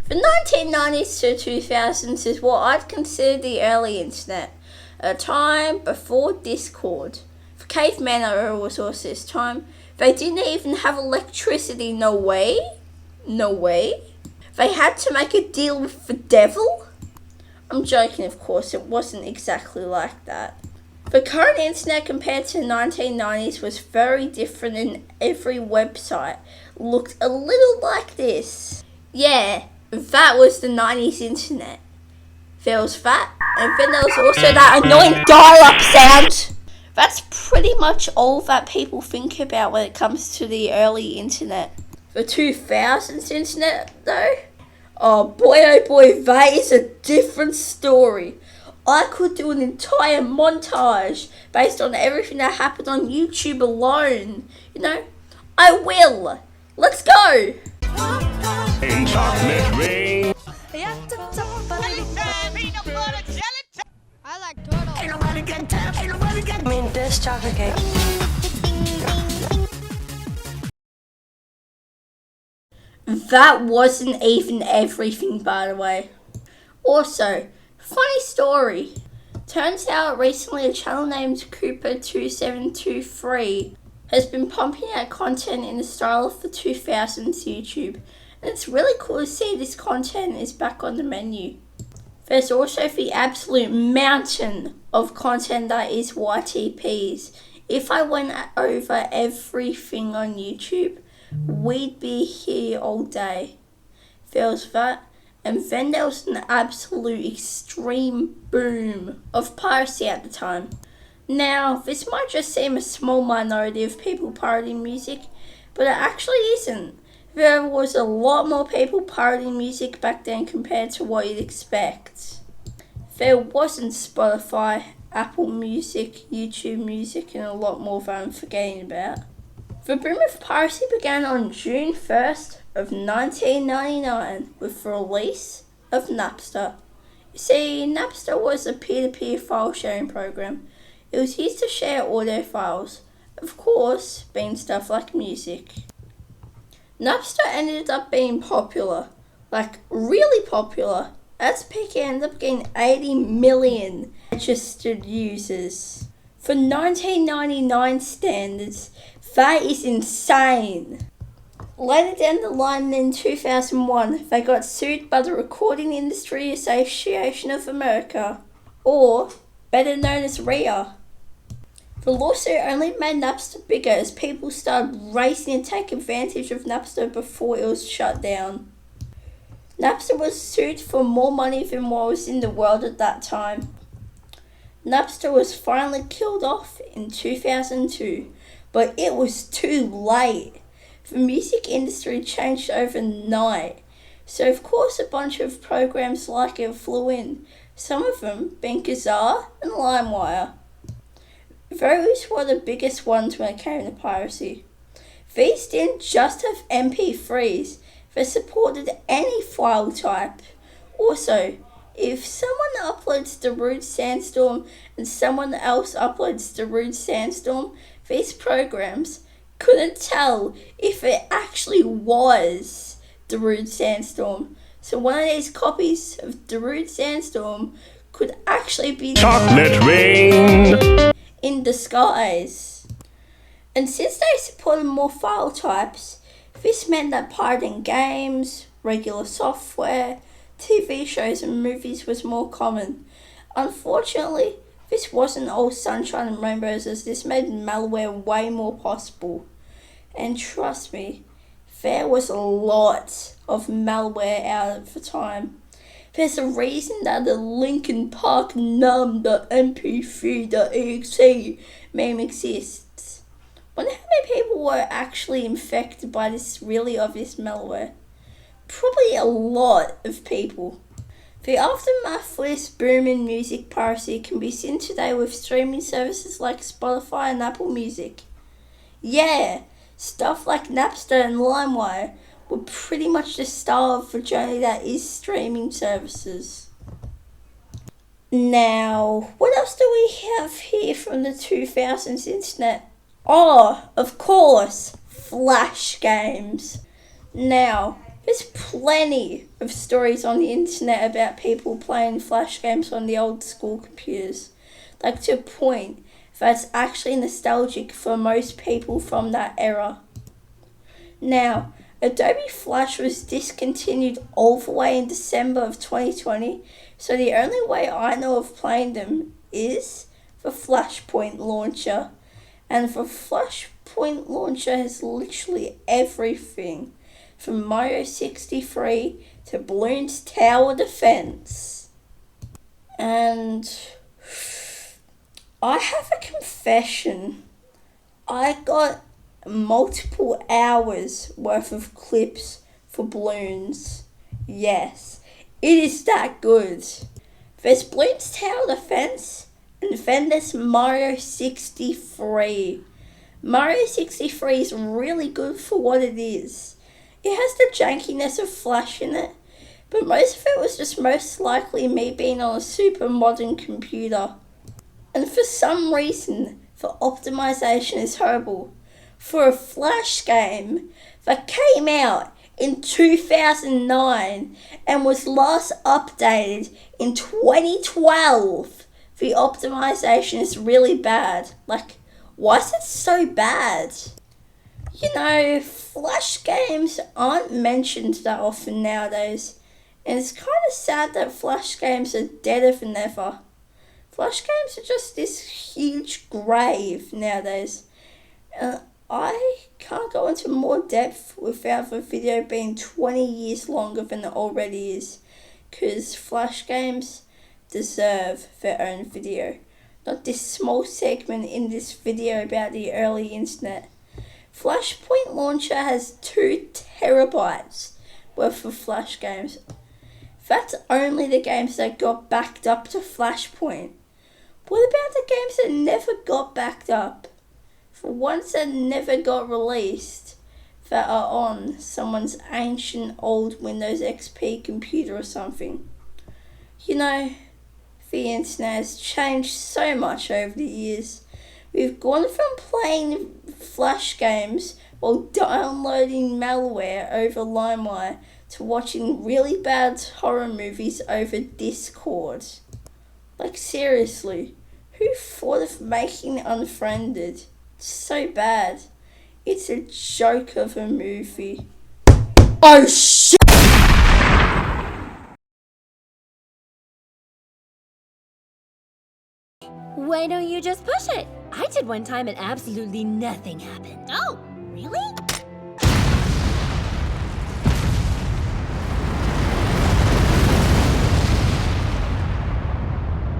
The 1990s to 2000s is what I'd consider the early internet, a time before Discord. For cavemen era was also this time, they didn't even have electricity, no way. They had to make a deal with the devil? I'm joking, of course, it wasn't exactly like that. The current internet compared to the 1990s was very different, and every website looked a little like this. Yeah, that was the 90s internet. There was that, and then there was also that annoying dial-up sound. That's pretty much all that people think about when it comes to the early internet. The 2000s internet, though? Oh boy, that is a different story. I could do an entire montage based on everything that happened on YouTube alone. I will. Let's go. In chocolate rain. I like turtles. Ain't nobody got time, ain't nobody got me this chocolate cake. That wasn't even everything, by the way. Also, funny story. Turns out recently a channel named Cooper2723 has been pumping out content in the style of the 2000s YouTube. And it's really cool to see this content is back on the menu. There's also the absolute mountain of content that is YTPs. If I went over everything on YouTube, we'd be here all day. There was that, and then there was an absolute extreme boom of piracy at the time. Now, this might just seem a small minority of people pirating music, but it actually isn't. There was a lot more people pirating music back then compared to what you'd expect. There wasn't Spotify, Apple Music, YouTube Music, and a lot more that I'm forgetting about. The boom of piracy began on June 1st of 1999 with the release of Napster. You see, Napster was a peer-to-peer file sharing program. It was used to share audio files, of course, being stuff like music. Napster ended up being popular, like really popular. At its peak, it ended up getting 80 million registered users. For 1999 standards, that is insane. Later down the line in 2001, they got sued by the Recording Industry Association of America, or better known as RIA. The lawsuit only made Napster bigger as people started racing to take advantage of Napster before it was shut down. Napster was sued for more money than what was in the world at that time. Napster was finally killed off in 2002, but it was too late. The music industry changed overnight, so of course a bunch of programs like it flew in, some of them being Kazaa and LimeWire. Those were the biggest ones when it came to piracy. These didn't just have MP3s, they supported any file type. Also, if someone uploads Darude Sandstorm and someone else uploads Darude Sandstorm, these programs couldn't tell if it actually was Darude Sandstorm. So one of these copies of Darude Sandstorm could actually be Chocolate rain. in disguise. And since they supported more file types, this meant that pirating games, regular software, TV shows and movies was more common. Unfortunately, this wasn't all sunshine and rainbows, as this made malware way more possible. And trust me, there was a lot of malware out at the time. There's a reason that the Linkin Park num.mp3.exe meme exists. Wonder how many people were actually infected by this really obvious malware. Probably a lot of people. The aftermath for this boom in music piracy can be seen today with streaming services like Spotify and Apple Music. Yeah, stuff like Napster and LimeWire were pretty much the start of the journey that is streaming services. Now, what else do we have here from the 2000s internet? Oh, of course, Flash games. Now, There's plenty of stories on the internet about people playing Flash games on the old school computers, like to a point that's actually nostalgic for most people from that era. Now, Adobe Flash was discontinued all the way in December of 2020, so the only way I know of playing them is the Flashpoint launcher. And the Flashpoint launcher has literally everything from Mario 63 to Bloons Tower Defense. And I have a confession. I got multiple hours worth of clips for Bloons. Yes, it is that good. There's Bloons Tower Defense, and then there's Mario 63. Mario 63 is really good for what it is. It has the jankiness of Flash in it, but most of it was just most likely me being on a super modern computer. And for some reason, the optimization is horrible. For a Flash game that came out in 2009 and was last updated in 2012, the optimization is really bad. Like, why is it so bad? You know, Flash games aren't mentioned that often nowadays, and it's kind of sad that Flash games are deader than ever. Flash games are just this huge grave nowadays. I can't go into more depth without the video being 20 years longer than it already is, because Flash games deserve their own video, not this small segment in this video about the early internet. Flashpoint Launcher has 2 terabytes worth of Flash games. That's only the games that got backed up to Flashpoint. What about the games that never got backed up? The ones that never got released, that are on someone's ancient old Windows XP computer or something. You know, the internet has changed so much over the years. We've gone from playing Flash games while downloading malware over LimeWire to watching really bad horror movies over Discord. Like, seriously, who thought of making Unfriended? It's so bad. It's a joke of a movie. Oh shit! Why don't you just push it? I did one time and absolutely nothing happened. Oh, really?